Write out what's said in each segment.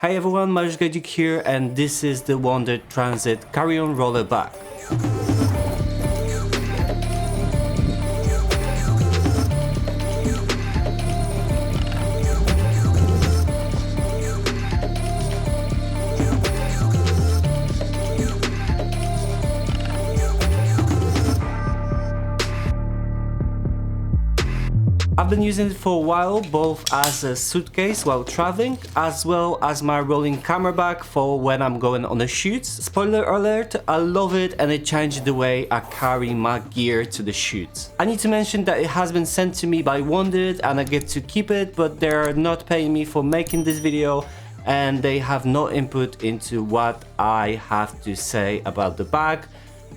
Hi everyone, mariuszgajdzik here, and this is the WANDRD Transit carry-on roller bag. I've been using it for a while, both as a suitcase while traveling, as well as my rolling camera bag for when I'm going on a shoot. Spoiler alert, I love it and it changed the way I carry my gear to the shoots. I need to mention that it has been sent to me by WANDRD and I get to keep it, but they're not paying me for making this video and they have no input into what I have to say about the bag.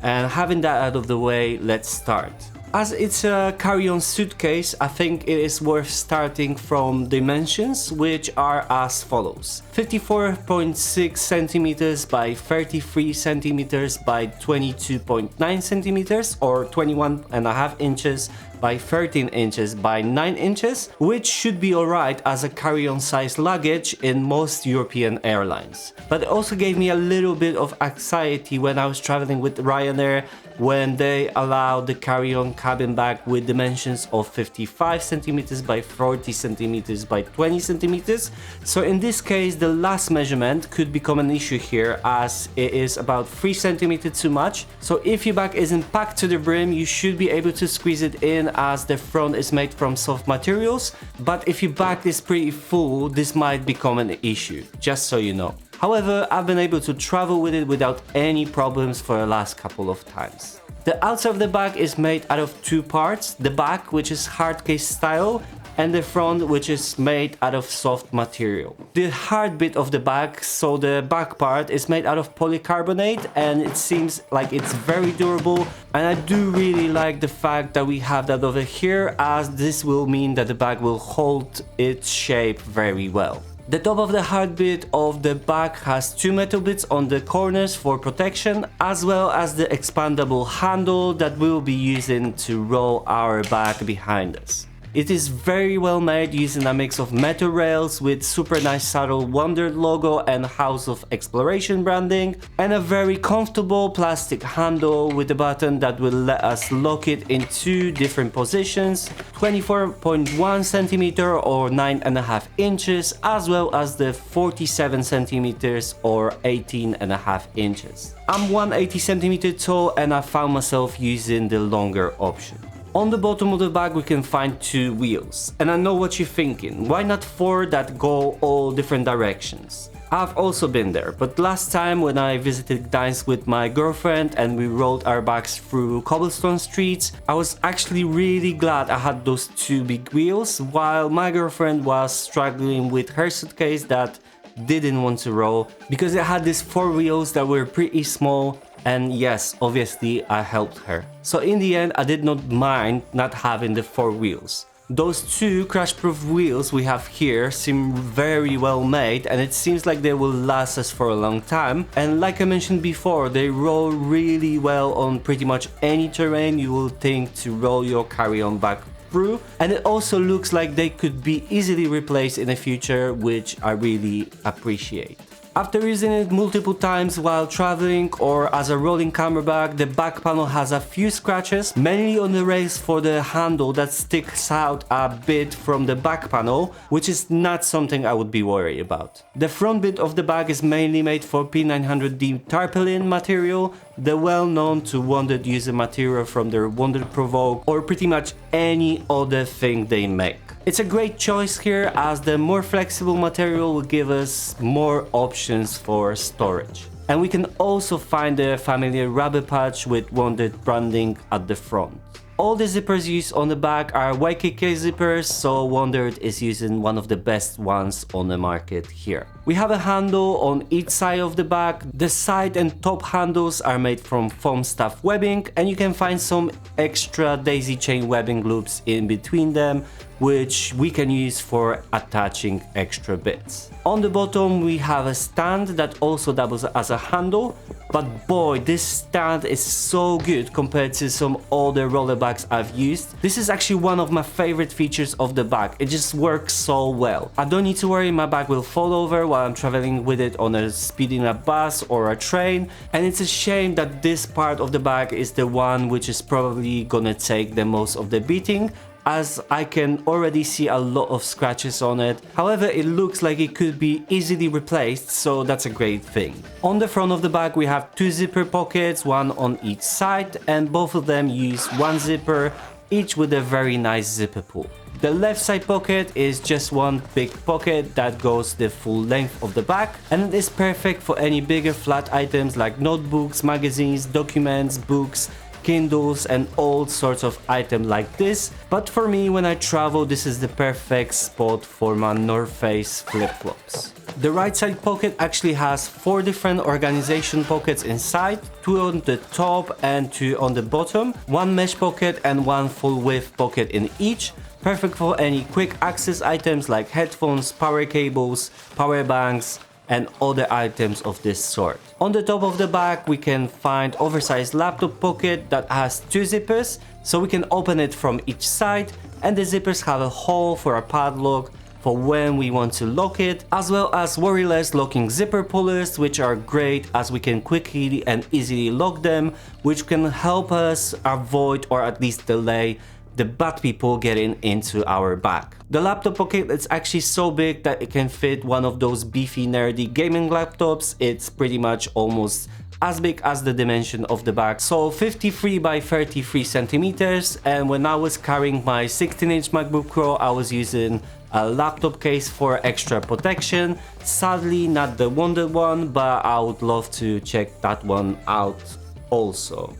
And having that out of the way, let's start. As it's a carry-on suitcase, I think it is worth starting from dimensions, which are as follows: 54.6 centimeters by 33 centimeters by 22.9 centimeters, or 21.5 inches by 13 inches by 9 inches, which should be alright as a carry-on size luggage in most European airlines. But it also gave me a little bit of anxiety when I was traveling with Ryanair, when they allowed the carry-on cabin bag with dimensions of 55 centimeters by 40 centimeters by 20 centimeters. So in this case, the last measurement could become an issue here, as it is about 3 centimeters too much. So if your bag isn't packed to the brim, you should be able to squeeze it in, as the front is made from soft materials. But if your bag is pretty full, this might become an issue, just so you know. However, I've been able to travel with it without any problems for the last couple of times. The outside of the bag is made out of two parts: the back, which is hard case style, and the front, which is made out of soft material. The hard bit of the bag, so the back part, is made out of polycarbonate and it seems like it's very durable, and I do really like the fact that we have that over here, as this will mean that the bag will hold its shape very well. The top of the hard bit of the bag has two metal bits on the corners for protection, as well as the expandable handle that we'll be using to roll our bag behind us. It is very well made, using a mix of metal rails with super nice subtle WANDRD logo and House of Exploration branding, and a very comfortable plastic handle with a button that will let us lock it in two different positions: 24.1 centimeter or 9.5 inches, as well as the 47 centimeters or 18.5 inches. I'm 180 centimeters tall and I found myself using the longer option. On the bottom of the bag we can find two wheels, and I know what you're thinking, why not four that go all different directions? I've also been there, but last time when I visited Gdańsk with my girlfriend and we rode our bikes through cobblestone streets, I was actually really glad I had those two big wheels, while my girlfriend was struggling with her suitcase that didn't want to roll because it had these four wheels that were pretty small. And yes, obviously I helped her. So in the end, I did not mind not having the four wheels. Those two crash-proof wheels we have here seem very well made, and it seems like they will last us for a long time. And like I mentioned before, they roll really well on pretty much any terrain you will think to roll your carry-on bag through. And it also looks like they could be easily replaced in the future, which I really appreciate. After using it multiple times while traveling or as a rolling camera bag, the back panel has a few scratches, mainly on the rails for the handle that sticks out a bit from the back panel, which is not something I would be worried about. The front bit of the bag is mainly made for P900D tarpaulin material, the well-known to WANDRD user material from their WANDRD Provoke or pretty much any other thing they make. It's a great choice here, as the more flexible material will give us more options for storage. And we can also find the familiar rubber patch with WANDRD branding at the front. All the zippers used on the back are YKK zippers, so WANDRD is using one of the best ones on the market here. We have a handle on each side of the bag. The side and top handles are made from foam staff webbing, and you can find some extra daisy chain webbing loops in between them, which we can use for attaching extra bits. On the bottom we have a stand that also doubles as a handle, but boy, this stand is so good compared to some other roller bags I've used. This is actually one of my favorite features of the bag. It just works so well. I don't need to worry my bag will fall over while I'm traveling with it on a speeding up bus or a train, and it's a shame that this part of the bag is the one which is probably gonna take the most of the beating, as I can already see a lot of scratches on it. However, it looks like it could be easily replaced, so that's a great thing. On the front of the bag we have two zipper pockets, one on each side, and both of them use one zipper, each with a very nice zipper pull. The left side pocket is just one big pocket that goes the full length of the bag, and it is perfect for any bigger flat items like notebooks, magazines, documents, books, Kindles and all sorts of items like this. But for me, when I travel, this is the perfect spot for my North Face flip-flops. The right side pocket actually has 4 different organization pockets inside, 2 on the top and 2 on the bottom, 1 mesh pocket and 1 full width pocket in each. Perfect for any quick access items like headphones, power cables, power banks, and other items of this sort. On the top of the bag we can find oversized laptop pocket that has 2 zippers, so we can open it from each side, and the zippers have a hole for a padlock for when we want to lock it, as well as worry-less locking zipper pullers, which are great as we can quickly and easily lock them, which can help us avoid or at least delay the bad people getting into our bag. The laptop pocket is actually so big that it can fit one of those beefy nerdy gaming laptops. It's pretty much almost as big as the dimension of the bag, so 53 by 33 centimeters. And when I was carrying my 16-inch MacBook Pro, I was using a laptop case for extra protection. Sadly not the WANDRD one, but I would love to check that one out also.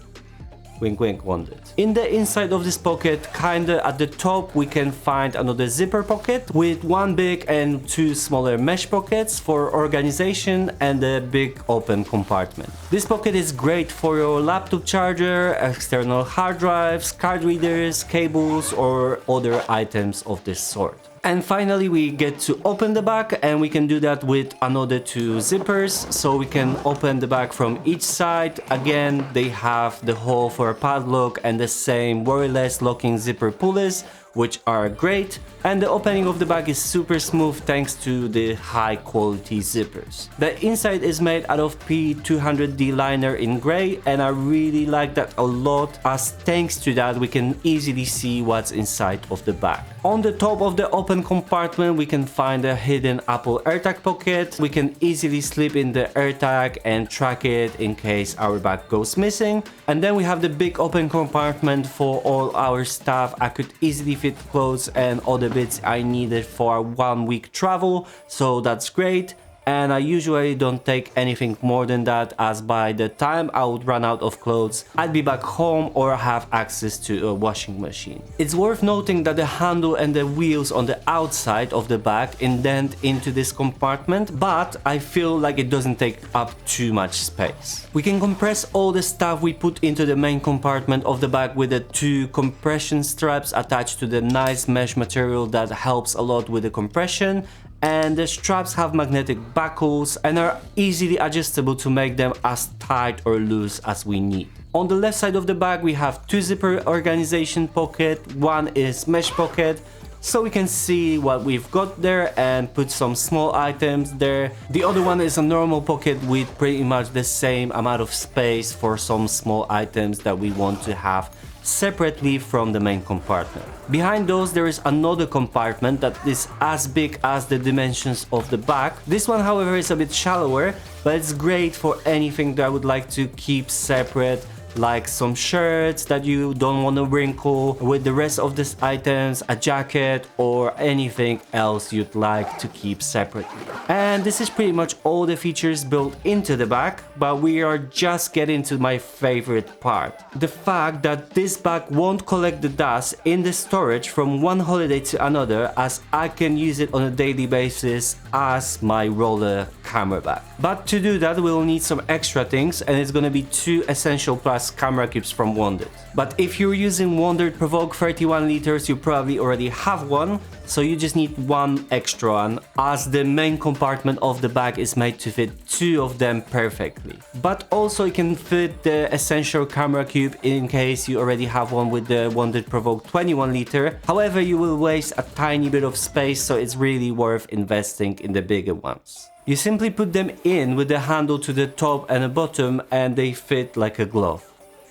Wink wink, WANDRD. In the inside of this pocket, kinda at the top, we can find another zipper pocket with 1 big and 2 smaller mesh pockets for organization and a big open compartment. This pocket is great for your laptop charger, external hard drives, card readers, cables or other items of this sort. And finally we get to open the bag, and we can do that with another 2 zippers, so we can open the bag from each side. Again, they have the hole for a padlock and the same worry-less locking zipper pullers, which are great, and the opening of the bag is super smooth thanks to the high quality zippers. The inside is made out of P200D liner in grey, and I really like that a lot, as thanks to that we can easily see what's inside of the bag. On the top of the open compartment we can find a hidden Apple AirTag pocket. We can easily slip in the AirTag and track it in case our bag goes missing. And then we have the big open compartment for all our stuff. I could easily fit clothes and other bits I needed for a 1 week travel, so that's great. And I usually don't take anything more than that, as by the time I would run out of clothes, I'd be back home or have access to a washing machine. It's worth noting that the handle and the wheels on the outside of the bag indent into this compartment, but I feel like it doesn't take up too much space. We can compress all the stuff we put into the main compartment of the bag with the 2 compression straps attached to the nice mesh material that helps a lot with the compression. And the straps have magnetic buckles and are easily adjustable to make them as tight or loose as we need. On the left side of the bag we have 2 zipper organization pocket, 1 is mesh pocket, so we can see what we've got there and put some small items there. The other one is a normal pocket with pretty much the same amount of space for some small items that we want to have separately from the main compartment. Behind those there is another compartment that is as big as the dimensions of the bag. This one however is a bit shallower, but it's great for anything that I would like to keep separate, like some shirts that you don't want to wrinkle with the rest of these items, a jacket or anything else you'd like to keep separately. And this is pretty much all the features built into the bag, but we are just getting to my favorite part. The fact that this bag won't collect the dust in the storage from one holiday to another, as I can use it on a daily basis as my roller camera bag. But to do that we'll need some extra things, and it's gonna be 2 Essential Plus camera cubes from WANDRD. But if you're using WANDRD Provoke 31 liters, you probably already have one, so you just need one extra one, as the main compartment of the bag is made to fit 2 of them perfectly. But also you can fit the essential camera cube in case you already have one with the WANDRD Provoke 21 liter. However, you will waste a tiny bit of space, so it's really worth investing in the bigger ones. You simply put them in with the handle to the top and the bottom, and they fit like a glove.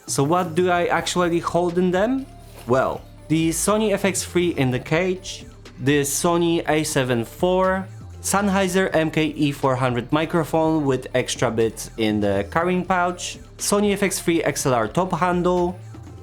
So what do I actually hold in them? Well, the Sony FX3 in the cage, the Sony a7 IV, Sennheiser MK-E400 microphone with extra bits in the carrying pouch, Sony FX3 XLR top handle,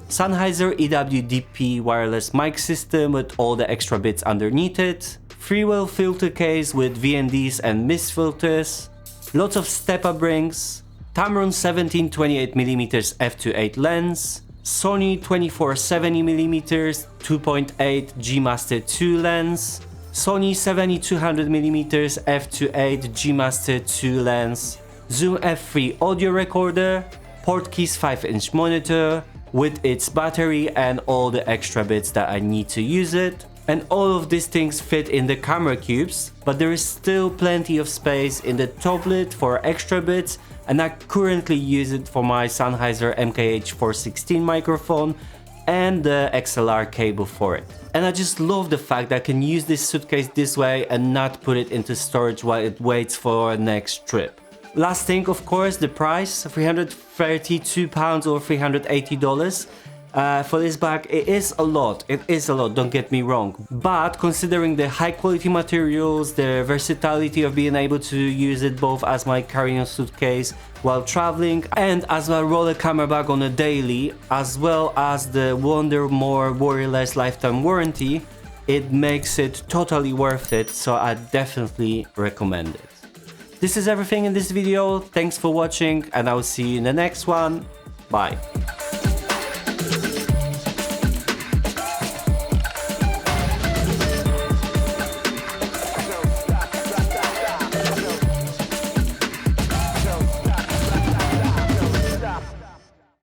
Sennheiser EWDP wireless mic system with all the extra bits underneath it, freewheel filter case with VNDs and mist filters, lots of step-up rings, Tamron 17-28mm f2.8 lens, Sony 24-70mm 2.8 G Master 2 lens, Sony 70-200mm f2.8 G Master 2 lens, Zoom F3 audio recorder, Portkeys 5-inch monitor with its battery and all the extra bits that I need to use it. And all of these things fit in the camera cubes, but there is still plenty of space in the top lid for extra bits, and I currently use it for my Sennheiser MKH416 microphone and the XLR cable for it. And I just love the fact that I can use this suitcase this way and not put it into storage while it waits for a next trip. Last thing, of course, the price, £332 or $380. For this bag, it is a lot, don't get me wrong, but considering the high quality materials, the versatility of being able to use it both as my carry-on suitcase while traveling and as my roller camera bag on a daily, as well as the WANDRD More Worry Less lifetime warranty, it makes it totally worth it, so I definitely recommend it. This is everything in this video, thanks for watching and I will see you in the next one, bye.